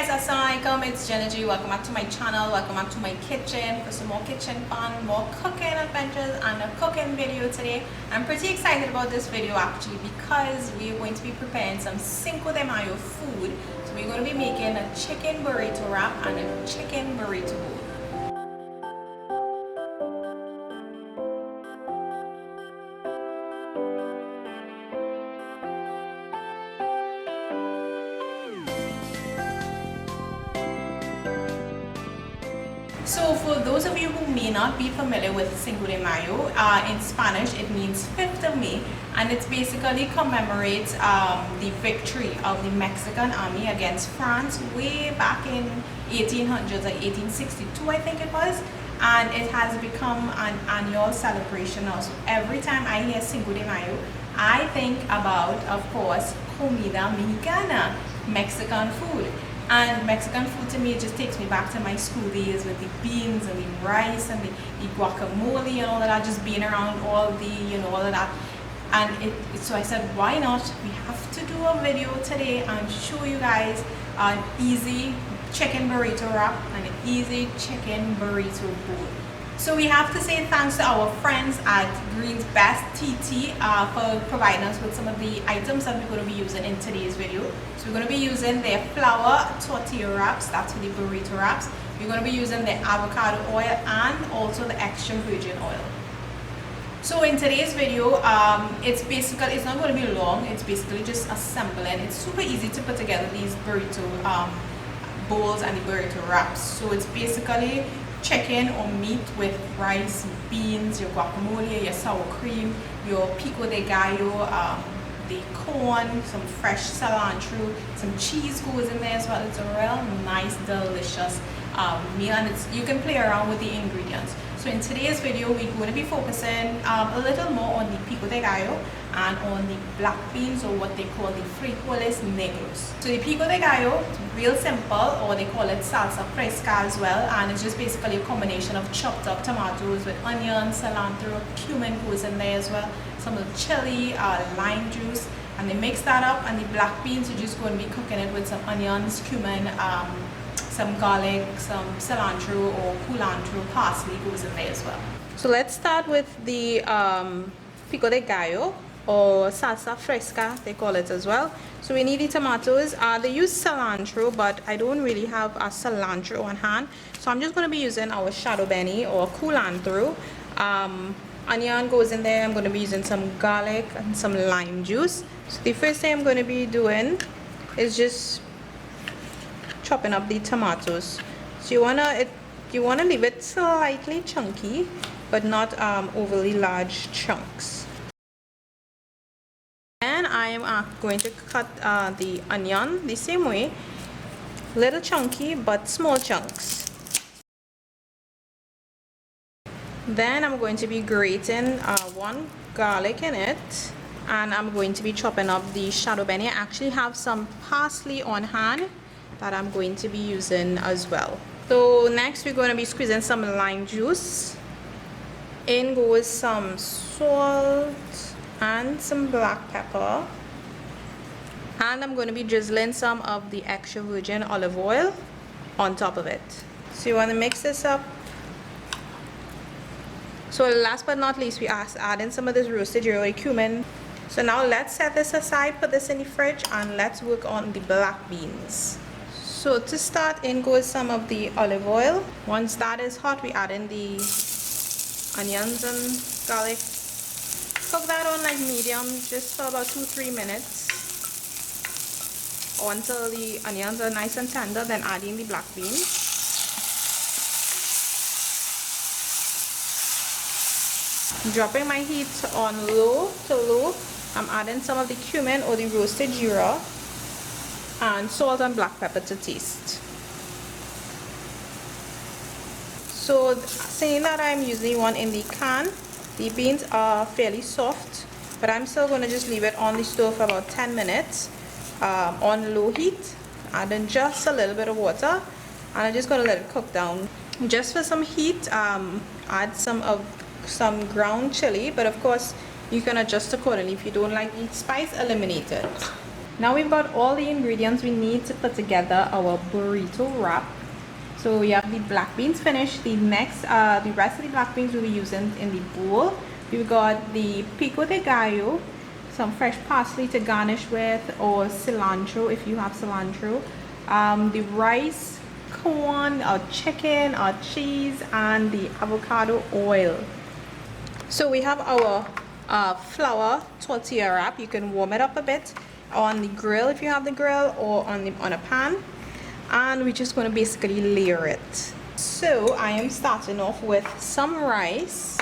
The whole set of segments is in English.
guys, assalamualaikum, it's Jenna G. Welcome back to my channel, welcome back to my kitchen for some more kitchen fun, more cooking adventures and a cooking video today. I'm pretty excited about this video actually because we're going to be preparing some Cinco de Mayo food. So we're going to be making a chicken burrito wrap and a chicken burrito bowl. So for those of you who may not be familiar with Cinco de Mayo, in Spanish it means 5th of May, and it basically commemorates the victory of the Mexican army against France way back in 1800s, like 1862 I think it was, and it has become an annual celebration now. So every time I hear Cinco de Mayo, I think about, of course, comida mexicana, Mexican food. And Mexican food to me, it just takes me back to my school days with the beans and the rice and the guacamole and all of that, just being around all the, all of that. And so I said, why not? We have to do a video today and show you guys an easy chicken burrito wrap and an easy chicken burrito bowl. So we have to say thanks to our friends at Green's Best TT for providing us with some of the items that we're going to be using in today's video. So we're going to be using their flour tortilla wraps, that's for the burrito wraps. We're going to be using the avocado oil and also the extra virgin oil. So in today's video, it's not going to be long, it's basically just assembling. It's super easy to put together these burrito bowls and the burrito wraps. So it's basically chicken or meat with rice, beans, your guacamole, your sour cream, your pico de gallo, the corn, some fresh cilantro, some cheese goes in there as well. It's a real nice, delicious meal, and you can play around with the ingredients. So in today's video, we're going to be focusing a little more on the pico de gallo and on the black beans, or what they call the frijoles negros. So the pico de gallo, it's real simple, or they call it salsa fresca as well, and it's just basically a combination of chopped up tomatoes with onions, cilantro, cumin goes in there as well, some of the chili, lime juice, and they mix that up. And the black beans, you're just going to be cooking it with some onions, cumin, some garlic, some cilantro or culantro, parsley goes in there as well. So let's start with the pico de gallo, or salsa fresca they call it as well. So we need the tomatoes. They use cilantro, but I don't really have a cilantro on hand, so I'm just going to be using our shadow benny or culantro. Onion goes in there. I'm going to be using some garlic and some lime juice. So the first thing I'm going to be doing is just chopping up the tomatoes. So you wanna leave it slightly chunky, but not overly large chunks. And I am going to cut the onion the same way, little chunky but small chunks. Then I'm going to be grating one garlic in it, and I'm going to be chopping up the shadow benny. I actually have some parsley on hand that I'm going to be using as well. So next we're going to be squeezing some lime juice. In goes some salt and some black pepper, and I'm going to be drizzling some of the extra virgin olive oil on top of it. So you want to mix this up. So last but not least, we add in some of this roasted yellow cumin. So now let's set this aside, put this in the fridge, and let's work on the black beans. So to start, in goes some of the olive oil. Once that is hot, we add in the onions and garlic. Cook that on like medium, just for about 2-3 minutes, or until the onions are nice and tender. Then add in the black beans. Dropping my heat on low to low, I'm adding some of the cumin or the roasted jeera, and salt and black pepper to taste. So saying that I'm using one in the can, the beans are fairly soft, but I'm still going to just leave it on the stove for about 10 minutes on low heat, adding just a little bit of water, and I'm just going to let it cook down. Just for some heat, add some ground chili, but of course you can adjust accordingly. If you don't like the spice, eliminate it. Now we've got all the ingredients we need to put together our burrito wrap. So we have the black beans finished. The rest of the black beans we'll be using in the bowl. We've got the pico de gallo, some fresh parsley to garnish with, or cilantro if you have cilantro. The rice, corn, or chicken, or cheese, and the avocado oil. So we have our flour tortilla wrap. You can warm it up a bit on the grill if you have the grill, or on a pan, and we're just going to basically layer it. So I am starting off with some rice,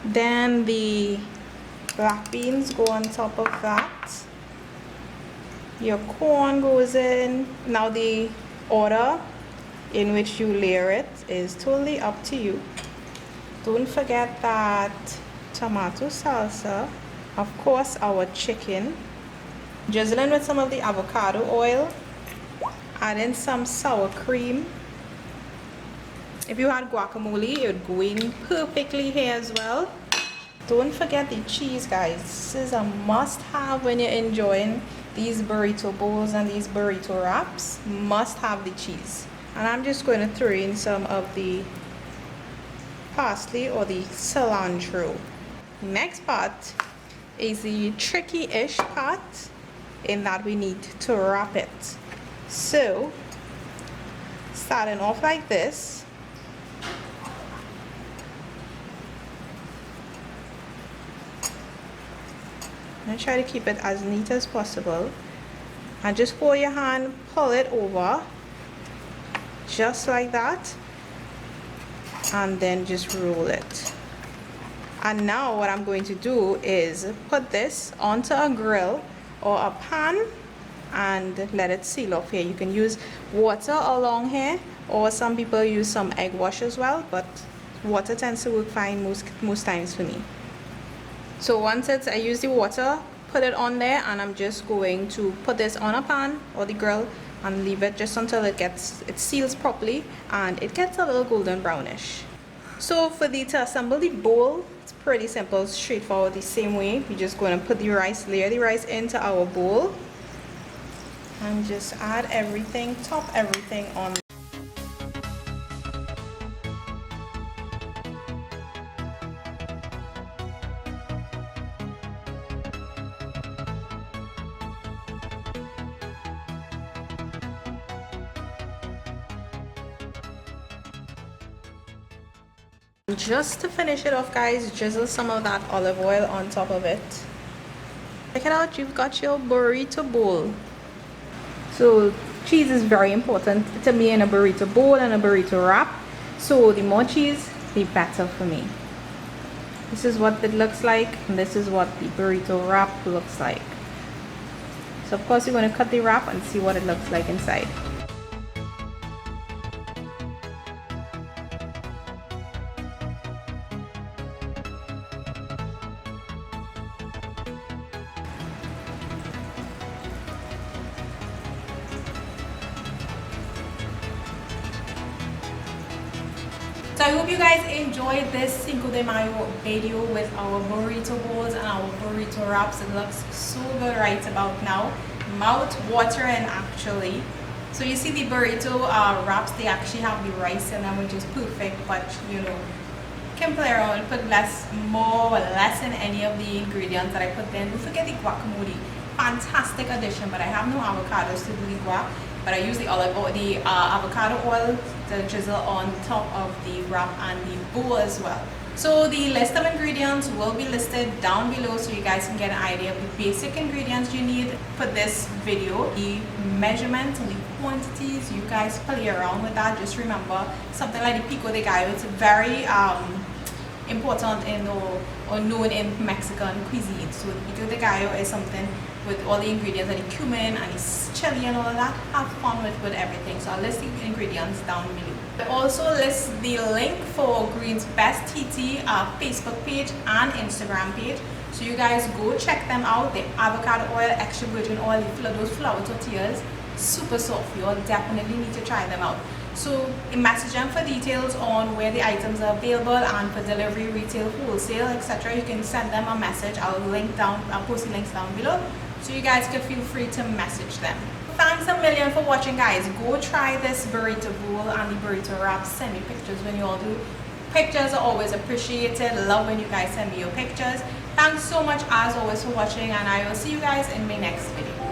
then the black beans go on top of that, your corn goes in. Now the order in which you layer it is totally up to you. Don't forget that tomato salsa, of course our chicken, drizzling with some of the avocado oil, add in some sour cream. If you had guacamole, it would go in perfectly here as well. Don't forget the cheese, guys. This is a must-have when you're enjoying these burrito bowls and these burrito wraps. Must have the cheese. And I'm just going to throw in some of the parsley or the cilantro. Next part is the tricky-ish part, in that we need to wrap it. So starting off like this, and try to keep it as neat as possible, and just hold your hand, pull it over just like that, and then just roll it. And now what I'm going to do is put this onto a grill or a pan and let it seal off here. You can use water along here, or some people use some egg wash as well, but water tends to work fine most times for me. So once I use the water, put it on there, and I'm just going to put this on a pan or the grill and leave it just until it seals properly and it gets a little golden brownish. So to assemble the bowl, it's pretty simple, straightforward, the same way. We're just going to put the rice, layer the rice into our bowl, and just add everything, top everything on. Just to finish it off, guys, drizzle some of that olive oil on top of it. Check it out, you've got your burrito bowl. So cheese is very important to me in a burrito bowl and a burrito wrap. So the more cheese, the better for me. This is what it looks like, and this is what the burrito wrap looks like. So of course you're going to cut the wrap and see what it looks like inside. So I hope you guys enjoyed this Cinco de Mayo video with our burrito bowls and our burrito wraps. It looks so good right about now. Mouth watering actually. So you see the burrito wraps, they actually have the rice in them, which is perfect, but you know, can play around, put more or less in any of the ingredients that I put in. Don't forget the guacamole. Fantastic addition, but I have no avocados to do the guac. But I use the avocado oil to drizzle on top of the wrap and the bowl as well. So the list of ingredients will be listed down below, so you guys can get an idea of the basic ingredients you need for this video. The measurements and the quantities, you guys play around with that. Just remember, something like the pico de gallo, it's very important or known in Mexican cuisine. So the pico de gallo is something with all the ingredients and the cumin and the chili and all of that. Have fun with everything. So I'll list the ingredients down below. I also list the link for Green's Best TT Facebook page and Instagram page. So you guys go check them out. The avocado oil, extra virgin oil, those flour tortillas, super soft. You'll definitely need to try them out. So message them for details on where the items are available and for delivery, retail, wholesale, etc. You can send them a message. I'll post the links down below. So you guys can feel free to message them. Thanks a million for watching, guys. Go try this burrito bowl and the burrito wrap. Send me pictures when you all do. Pictures are always appreciated. Love when you guys send me your pictures. Thanks so much as always for watching, and I will see you guys in my next video.